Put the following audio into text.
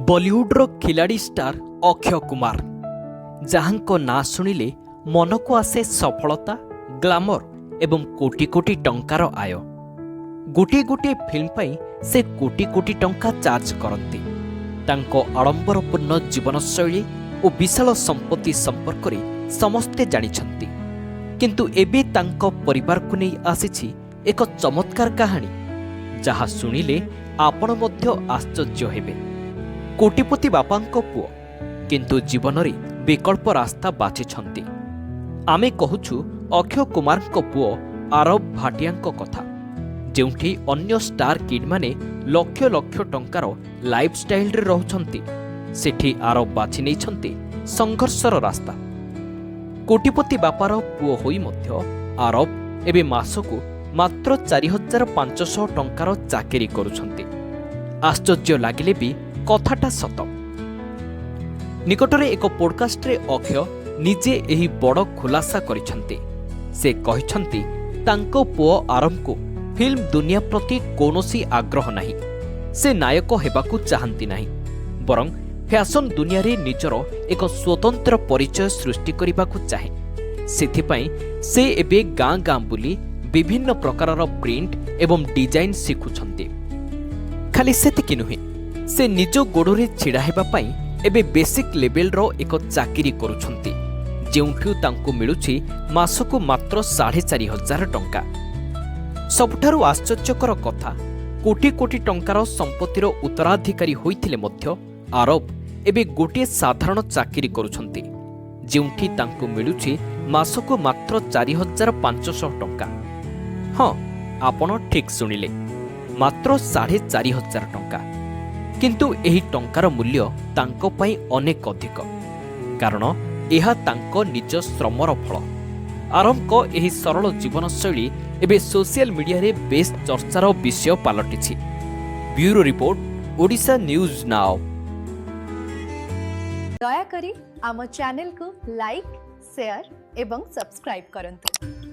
बॉलीवुड्र खिलाड़ी स्टार अक्षय कुमार जहांको ना शुणिले मन को आसे सफलता ग्लामर एवं कोटी कोटी टंकार आय। गोटे गोटे फिल्म पाई से कोटी कोटी टंका चार्ज करती। तांको आडंबरपूर्ण जीवनशैली और विशाल संपत्ति संपर्क में समस्ते जानिछंती। किंतु एबे तांको परिवार को नहीं आसीछि एक चमत्कार कहानी जहा शुणिले आपण मध्य आश्चर्य हेबे। कोटिपति बापांको पुओ किंतु जीवन रे विकल्प रास्ता बाछिछंती। आमे कहूछु अक्षय कुमार को पुओ आरब भाटियां कथा, जेउठी अन्य स्टार किड माने लक्ष लक्ष टंकार लाइफस्टाइल रे रहउछंती। सेठी आरब बाछि नैछंती संघर्षर रास्ता। कोटिपति बापार पुओ होई मध्य आरब एबे मासकु मात्र 4500 टंकार चाकरी करुछंती। आश्चर्य लागिले भी कथाटा सत। निकटरे एक पॉडकास्ट रे अक्षय निजे एही बड़ खुलासा करिछंती। से कहिछंती तांको पुओ आरंभ को फिल्म दुनिया प्रति कोनोसी आग्रह नाही। से नायक हेबाकू चाहंती नाही, बरं फैशन दुनिया रे निजर एक स्वतंत्र परिचय सृष्टि करिबाकू चाहे। सेथिपाई से एबे गाँ गाँ बुली विभिन्न प्रकारर प्रिंट एवं डिजाइन शिखुछंती। खाली सेतिकी नुहे, से निज गोड़े छिड़ा हेबा पाई एबे बेसिक लेवल रो एक चाकरी करुछंती, जेउठु तांको मिलुछि मासकु मात्र 4500 टंका। सबठारु आश्चर्यकर कथा, कोटी कोटी टंकार संपत्तिर उत्तराधिकारी होइथिले मध्य आरब एबे गोटे साधारण चाकरी करुछंती, जेउठी तांको मिलुछि मासकु मात्र 4500 टंका। हाँ, आपण ठीक सुनिले, मात्र 4500 टंका। किंतु एही टंकार मूल्य तांको पाई अनेक अधिक, कारण एहा तांको निज श्रमर फल। आरंभको एही सरल जीवनशैली एबे सोशल मीडिया रे बेस चर्चार विषय पालटिछि। Bureau report, Odisha news now. दया करी आम चैनल को लाइक, शेयर एवं सब्सक्राइब करंतु।